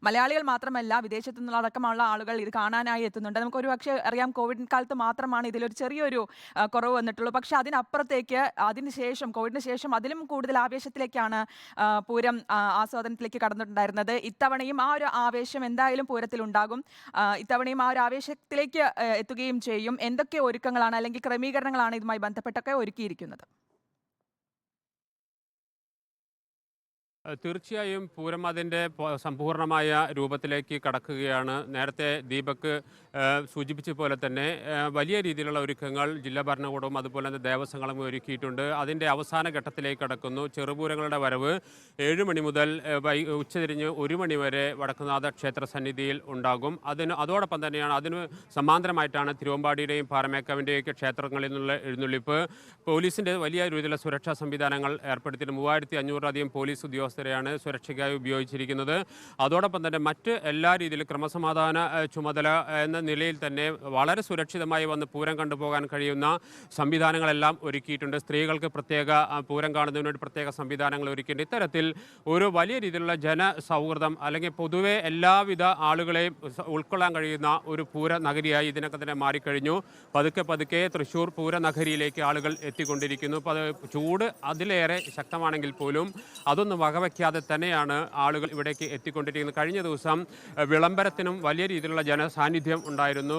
മലയാളികൾ മാത്രമല്ല വിദേശത്തു നിന്നടക്കമുള്ള ആളുകൾ ഇത് കാണാനായി എത്തുന്നുണ്ട്. നമുക്കൊരു പക്ഷേ അറിയാം, കോവിഡ് കാലത്ത് മാത്രമാണ് ഇതിലൊരു ചെറിയൊരു കുറവ് വന്നിട്ടുള്ളൂ. പക്ഷെ അതിനപ്പുറത്തേക്ക് കോവിഡിന് ശേഷം അതിലും കൂടുതൽ ആവേശത്തിലേക്കാണ് പൂരം ആസ്വാദനത്തിലേക്ക് കടന്നിട്ടുണ്ടായിരുന്നത്. ഇത്തവണയും ആ ഒരു ആവേശം എന്തായാലും പൂരത്തിലുണ്ടാകും. ഇത്തവണയും ആ ഒരു ആവേശത്തിലേക്ക് എത്തുകയും ചെയ്യും. എന്തൊക്കെ ഒരുക്കങ്ങളാണ് അല്ലെങ്കിൽ ക്രമീകരണങ്ങളാണ് ഇതുമായി ബന്ധപ്പെട്ടൊക്കെ ഒരുക്കിയിരിക്കുന്നത്? തീർച്ചയായും പൂരം അതിൻ്റെ സമ്പൂർണ്ണമായ രൂപത്തിലേക്ക് കടക്കുകയാണ്. നേരത്തെ ദീപക് സൂചിപ്പിച്ച പോലെ തന്നെ വലിയ രീതിയിലുള്ള ഒരുക്കങ്ങൾ ജില്ലാ ഭരണകൂടവും അതുപോലെ തന്നെ ദേവസ്വങ്ങളും ഒരുക്കിയിട്ടുണ്ട്. അതിൻ്റെ അവസാന ഘട്ടത്തിലേക്ക് കടക്കുന്നു. ചെറുപൂരങ്ങളുടെ വരവ് 7 മണി മുതൽ ഉച്ചതിരിഞ്ഞ് 1 മണി വരെ വടക്കുംനാഥ ക്ഷേത്ര സന്നിധിയിൽ ഉണ്ടാകും. അതോടൊപ്പം തന്നെയാണ് അതിന് സമാന്തരമായിട്ടാണ് തിരുവമ്പാടിയുടെയും പാറമേക്കാവിൻ്റെയൊക്കെ ക്ഷേത്രങ്ങളിൽ നിന്നുള്ള എഴുന്നള്ളിപ്പ്. പോലീസിൻ്റെ വലിയ രീതിയിലുള്ള സുരക്ഷാ സംവിധാനങ്ങൾ ഏർപ്പെടുത്തിയിട്ട് 3500-ലധികം പോലീസ് ഉദ്യോഗസ്ഥരെയാണ് സുരക്ഷയ്ക്കായി ഉപയോഗിച്ചിരിക്കുന്നത്. അതോടൊപ്പം തന്നെ മറ്റ് എല്ലാ രീതിയിലും ക്രമസമാധാന ചുമതല എന്ന നിലയിൽ തന്നെ വളരെ സുരക്ഷിതമായി വന്ന് പൂരം കണ്ടുപോകാൻ കഴിയുന്ന സംവിധാനങ്ങളെല്ലാം ഒരുക്കിയിട്ടുണ്ട്. സ്ത്രീകൾക്ക് പ്രത്യേക പൂരം കാണുന്നതിന് വേണ്ടി പ്രത്യേക സംവിധാനങ്ങൾ ഒരുക്കിയിട്ടുണ്ട്. ഇത്തരത്തിൽ ഒരു വലിയ രീതിയിലുള്ള ജനസൗഹൃദം അല്ലെങ്കിൽ പൊതുവെ എല്ലാവിധ ആളുകളെയും ഉൾക്കൊള്ളാൻ കഴിയുന്ന ഒരു പൂര നഗരിയായി ഇതിനൊക്കെ തന്നെ മാറിക്കഴിഞ്ഞു. പതുക്കെ പതുക്കെ തൃശ്ശൂർ പൂര നഗരിയിലേക്ക് ആളുകൾ എത്തിക്കൊണ്ടിരിക്കുന്നു. ചൂട് അതിലേറെ ശക്തമാണെങ്കിൽ പോലും അതൊന്നും വകവയ്ക്കാതെ തന്നെയാണ് ആളുകൾ ഇവിടേക്ക് എത്തിക്കൊണ്ടിരിക്കുന്നത്. കഴിഞ്ഞ ദിവസം വിളംബരത്തിനും വലിയ രീതിയിലുള്ള ജനസാന്നിധ്യം ഉണ്ടായിരുന്നു.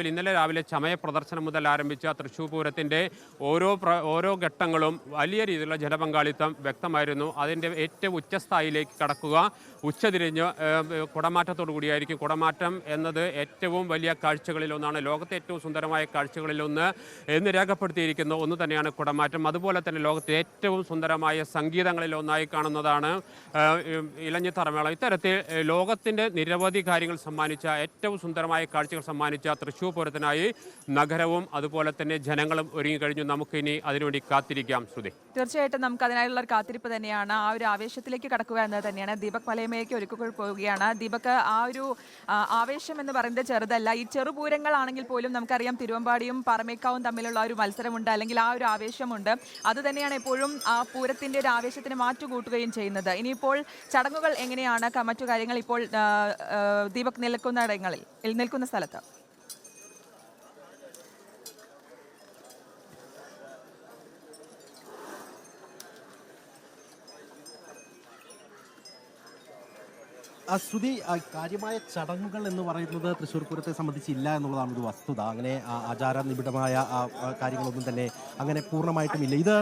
ഇന്നലെ രാവിലെ ചമയ പ്രദർശനം മുതൽ ആരംഭിച്ച തൃശ്ശൂർ പൂരത്തിൻ്റെ ഓരോ ഘട്ടങ്ങളും വലിയ രീതിയിലുള്ള ജനപങ്കാളിത്തം വ്യക്തമായിരുന്നു. അതിൻ്റെ ഏറ്റവും ഉച്ചസ്ഥായിലേക്ക് കടക്കുക ഉച്ചതിരിഞ്ഞ് കുടമാറ്റത്തോടു കൂടിയായിരിക്കും. കുടമാറ്റം എന്നത് ഏറ്റവും വലിയ കാഴ്ചകളിലൊന്നാണ്. ലോകത്തെ ഏറ്റവും സുന്ദരമായ കാഴ്ചകളിലൊന്ന് എന്ന് രേഖപ്പെടുത്തിയിരിക്കുന്ന ഒന്ന് തന്നെയാണ് കുടമാറ്റം. അതുപോലെ തന്നെ ലോകത്തെ ഏറ്റവും സുന്ദരമായ സംഗീതങ്ങളിലൊന്നായി കാണുന്നതാണ് ഇലഞ്ഞിത്തറമേളം. ഇത്തരത്തിൽ ലോകത്തിൻ്റെ നിരവധി കാര്യങ്ങൾ സമ്മാനിച്ച ഏറ്റവും സുന്ദരമായ കാഴ്ചകൾ സമ്മാനിച്ച തൃശ്ശൂർ പൂരത്തിനായി നഗരവും അതുപോലെ തന്നെ ജനങ്ങളും ഒരുങ്ങിക്കഴിഞ്ഞു. നമുക്കിനി അതിനുവേണ്ടി കാത്തിരിക്കാം. ശ്രുതി, തീർച്ചയായിട്ടും നമുക്ക് അതിനായുള്ള ഒരു കാത്തിരിപ്പ് തന്നെയാണ്. ആ ഒരു ആവേശത്തിലേക്ക് കടക്കുക എന്നത് തന്നെയാണ്. ദീപക് മലയമേക്ക് ഒരുക്കുകൾ പോവുകയാണ്. ദീപക്, ആ ഒരു ആവേശം എന്ന് പറയുന്നത് ചെറുതല്ല. ഈ ചെറുപൂരങ്ങളാണെങ്കിൽ പോലും നമുക്കറിയാം തിരുവമ്പാടിയും പാറമേക്കാവും തമ്മിലുള്ള ഒരു മത്സരമുണ്ട്, അല്ലെങ്കിൽ ആ ഒരു ആവേശമുണ്ട്. അത് തന്നെയാണ് എപ്പോഴും ആ പൂരത്തിൻ്റെ ഒരു ആവേശത്തിന് മാറ്റുകൂട്ടുകയും ചെയ്യുന്നത്. ഇനിയിപ്പോൾ ചടങ്ങുകൾ എങ്ങനെയാണ്, മറ്റു കാര്യങ്ങൾ ഇപ്പോൾ ദീപക് നിൽക്കുന്ന സ്ഥലത്ത്? ശ്രുതി, കാര്യമായ ചടങ്ങുകൾ എന്ന് പറയുന്നത് തൃശ്ശൂർ പൂരത്തെ സംബന്ധിച്ചില്ല എന്നുള്ളതാണ് ഒരു വസ്തുത. അങ്ങനെ ആചാര നിബിഡമായ കാര്യങ്ങളൊന്നും തന്നെ അങ്ങനെ പൂർണ്ണമായിട്ടുമില്ല. ഇത്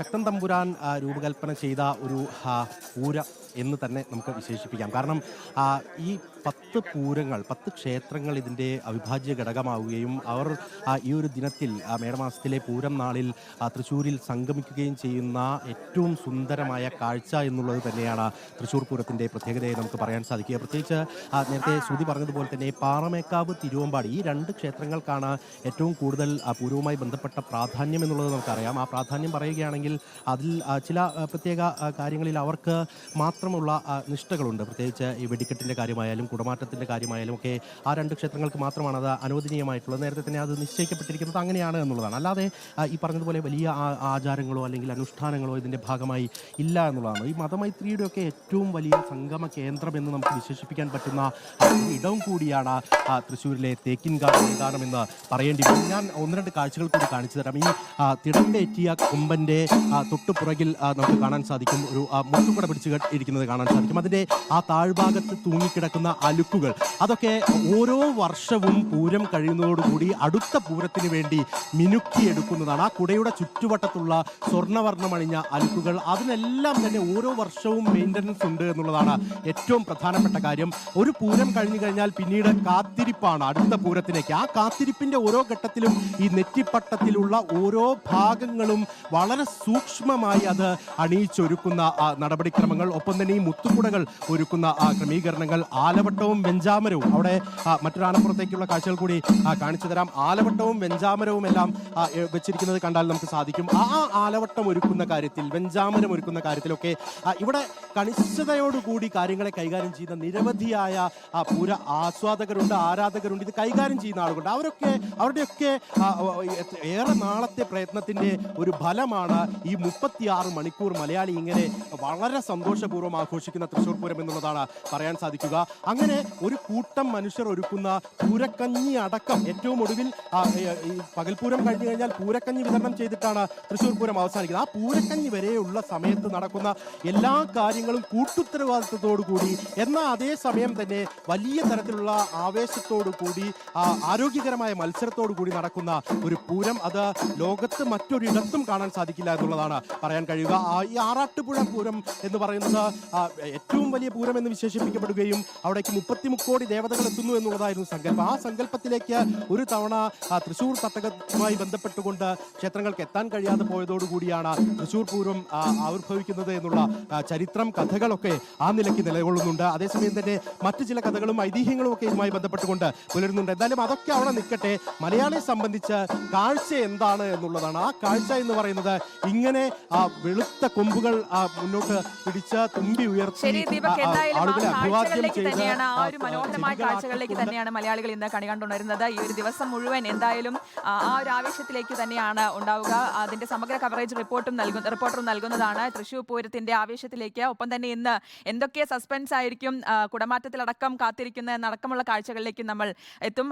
ശക്തൻ തമ്പുരാൻ രൂപകൽപ്പന ചെയ്ത ഒരു പൂര എന്ന് തന്നെ നമുക്ക് വിശേഷിപ്പിക്കാം. കാരണം ഈ 10 പൂരങ്ങൾ, 10 ക്ഷേത്രങ്ങൾ ഇതിൻ്റെ അവിഭാജ്യ ഘടകമാവുകയും അവർ ഈ ഒരു ദിനത്തിൽ മേടമാസത്തിലെ പൂരം നാളിൽ തൃശ്ശൂരിൽ സംഗമിക്കുകയും ചെയ്യുന്ന ഏറ്റവും സുന്ദരമായ കാഴ്ച എന്നുള്ളത് തന്നെയാണ് തൃശ്ശൂർ പൂരത്തിൻ്റെ പ്രത്യേകതയെ നമുക്ക് പറയാൻ സാധിക്കുക. പ്രത്യേകിച്ച് നേരത്തെ ശ്രുതി പറഞ്ഞതുപോലെ തന്നെ പാറമേക്കാവ്, തിരുവമ്പാടി ഈ 2 ക്ഷേത്രങ്ങൾക്കാണ് ഏറ്റവും കൂടുതൽ പൂരവുമായി ബന്ധപ്പെട്ട പ്രാധാന്യം എന്നുള്ളത് നമുക്കറിയാം. ആ പ്രാധാന്യം പറയുകയാണെങ്കിൽ അതിൽ ചില പ്രത്യേക കാര്യങ്ങളിൽ അവർക്ക് മാത്രമുള്ള നിഷ്ഠകളുണ്ട്. പ്രത്യേകിച്ച് ഈ വെടിക്കെട്ടിൻ്റെ കാര്യമായാലും കുടമാറ്റത്തിൻ്റെ കാര്യമായാലും ഒക്കെ ആ 2 ക്ഷേത്രങ്ങൾക്ക് മാത്രമാണ് അത് അനുവദനീയമായിട്ടുള്ളത്. നേരത്തെ തന്നെ അത് നിശ്ചയിക്കപ്പെട്ടിരിക്കുന്നത് അങ്ങനെയാണ് എന്നുള്ളതാണ്. അല്ലാതെ ഈ പറഞ്ഞതുപോലെ വലിയ ആചാരങ്ങളോ അല്ലെങ്കിൽ അനുഷ്ഠാനങ്ങളോ ഇതിൻ്റെ ഭാഗമായി ഇല്ല എന്നുള്ളതാണ്. ഈ മതമൈത്രിയുടെ ഒക്കെ ഏറ്റവും വലിയ സംഗമ കേന്ദ്രം എന്ന് നമുക്ക് വിശേഷിപ്പിക്കാൻ പറ്റുന്ന ഇടവും കൂടിയാണ് തൃശ്ശൂരിലെ തേക്കിൻകാട് മൈതാനം എന്ന് പറയേണ്ടി വരും. ഞാൻ 1-2 കാഴ്ചകൾ കൂടി കാണിച്ചു തരാം. ഈ തിടമ്പേറ്റിയ കൊമ്പൻ്റെ തൊട്ടുപുറകിൽ നമുക്ക് കാണാൻ സാധിക്കും ഒരു മുട്ടുകുട പിടിച്ച് ഇരിക്കുന്നത് കാണാൻ സാധിക്കും. അതിൻ്റെ ആ താഴ്ഭാഗത്ത് തൂങ്ങിക്കിടക്കുന്ന അലുക്കുകൾ, അതൊക്കെ ഓരോ വർഷവും പൂരം കഴിയുന്നതോടുകൂടി അടുത്ത പൂരത്തിന് വേണ്ടി മിനുക്കിയെടുക്കുന്നതാണ്. ആ കുടയുടെ ചുറ്റുവട്ടത്തുള്ള സ്വർണ്ണവർണ്ണമണിഞ്ഞ അലുക്കുകൾ, അതിനെല്ലാം തന്നെ ഓരോ വർഷവും മെയിൻ്റനൻസ് ഉണ്ട് എന്നുള്ളതാണ് ഏറ്റവും പ്രധാനപ്പെട്ട കാര്യം. ഒരു പൂരം കഴിഞ്ഞു കഴിഞ്ഞാൽ പിന്നീട് കാത്തിരിപ്പാണ് അടുത്ത പൂരത്തിലേക്ക്. ആ കാത്തിരിപ്പിൻ്റെ ഓരോ ഘട്ടത്തിലും ഈ നെറ്റിപ്പട്ടത്തിലുള്ള ഓരോ ഭാഗങ്ങളും വളരെ സൂക്ഷ്മമായി അത് അണിയിച്ചൊരുക്കുന്ന നടപടിക്രമങ്ങൾ, ഒപ്പം തന്നെ ഈ മുത്തുകുടകൾ ഒരുക്കുന്ന ക്രമീകരണങ്ങൾ, ആലവട്ടവും വെഞ്ചാമരവും, അവിടെ മറ്റൊരു ആനപ്പുറത്തേക്കുള്ള കാഴ്ചകൾ കൂടി കാണിച്ചു തരാം. ആലവട്ടവും വെഞ്ചാമരവും എല്ലാം വെച്ചിരിക്കുന്നത് കണ്ടാൽ നമുക്ക് സാധിക്കും. ആ ആലവട്ടം ഒരുക്കുന്ന കാര്യത്തിൽ, വെഞ്ചാമരം ഒരുക്കുന്ന കാര്യത്തിലൊക്കെ ഇവിടെ കണിശതയോടുകൂടി കാര്യങ്ങൾ പൂരങ്ങളെ കൈകാര്യം ചെയ്യുന്ന നിരവധിയായ പൂര ആസ്വാദകരുണ്ട്, ആരാധകരുണ്ട്, ഇത് കൈകാര്യം ചെയ്യുന്ന ആളുകളുണ്ട്. അവരുടെയൊക്കെ ഏറെ നാളത്തെ പ്രയത്നത്തിൻ്റെ ഒരു ഫലമാണ് ഈ 36 മണിക്കൂർ മലയാളി ഇങ്ങനെ വളരെ സന്തോഷപൂർവ്വം ആഘോഷിക്കുന്ന തൃശ്ശൂർ പൂരം എന്നുള്ളതാണ് പറയാൻ സാധിക്കുക. അങ്ങനെ ഒരു കൂട്ടം മനുഷ്യർ ഒരുക്കുന്ന പൂരക്കഞ്ഞി അടക്കം ഏറ്റവും ഒടുവിൽ ഈ പകൽപൂരം കഴിഞ്ഞു കഴിഞ്ഞാൽ പൂരക്കഞ്ഞി വിതരണം ചെയ്തിട്ടാണ് തൃശ്ശൂർ പൂരം അവസാനിക്കുന്നത്. ആ പൂരക്കഞ്ഞി വരെയുള്ള സമയത്ത് നടക്കുന്ന എല്ലാ കാര്യങ്ങളും കൂട്ടുത്തരവാദിത്വത്തോടു കൂടി, എന്നാൽ അതേസമയം തന്നെ വലിയ തരത്തിലുള്ള ആവേശത്തോടു കൂടി ആരോഗ്യകരമായ മത്സരത്തോടു കൂടി നടക്കുന്ന ഒരു പൂരം, അത് ലോകത്ത് മറ്റൊരിടത്തും കാണാൻ സാധിക്കില്ല എന്നുള്ളതാണ് പറയാൻ കഴിയുക. ഈ ആറാട്ടുപുഴ പൂരം എന്ന് പറയുന്നത് ഏറ്റവും വലിയ പൂരം എന്ന് വിശേഷിപ്പിക്കപ്പെടുകയും അവിടേക്ക് 33 കോടി ദേവതകൾ എത്തുന്നു എന്നുള്ളതായിരുന്നു സങ്കല്പം. ആ സങ്കല്പത്തിലേക്ക് ഒരു തവണ തൃശ്ശൂർ തട്ടകവുമായി ബന്ധപ്പെട്ടുകൊണ്ട് ക്ഷേത്രങ്ങൾക്ക് എത്താൻ കഴിയാതെ പോയതോടുകൂടിയാണ് തൃശ്ശൂർ പൂരം ആവിർഭവിക്കുന്നത് എന്നുള്ള ചരിത്രം, കഥകളൊക്കെ ആ നിലയ്ക്ക് നിലകൊള്ളുന്നുണ്ട്. അതേസമയം തന്നെ മറ്റു ചില കഥകളും ഐതിഹ്യങ്ങളും ഒക്കെ ഇതുമായി ബന്ധപ്പെട്ടുകൊണ്ട് പുലരുന്നുണ്ട്. എന്തായാലും അതൊക്കെ അവിടെ നിൽക്കട്ടെ. മലയാളിയെ സംബന്ധിച്ച് കാഴ്ച എന്താണ് എന്നുള്ളതാണ്. ആ കാഴ്ച എന്ന് പറയുന്നത് ഇങ്ങനെ വെളുത്ത കൊമ്പുകൾ മുന്നോട്ട് പിടിച്ച് തുമ്പി ഉയർത്തി ആളുകളെ അഭിവാദ്യം ചെയ്ത് ആ ഒരു മനോഹരമായ കാഴ്ചകളിലേക്ക് തന്നെയാണ് മലയാളികൾ ഇന്ന് കണി കണ്ടുകൊണ്ടിരുന്നത്. ഈ ഒരു ദിവസം മുഴുവൻ എന്തായാലും ആ ഒരു ആവേശത്തിലേക്ക് തന്നെയാണ് ഉണ്ടാവുക. അതിന്റെ സമഗ്ര കവറേജ് റിപ്പോർട്ടർ നൽകുന്നതാണ് തൃശ്ശൂർ പൂരത്തിന്റെ ആവേശത്തിലേക്ക്. ഒപ്പം തന്നെ ഇന്ന് എന്തൊക്കെ സസ്പെൻസ് ആയിരിക്കും കുടമാറ്റത്തിലടക്കം കാത്തിരിക്കുന്ന എന്നടക്കമുള്ള കാഴ്ചകളിലേക്ക് നമ്മൾ എത്തും.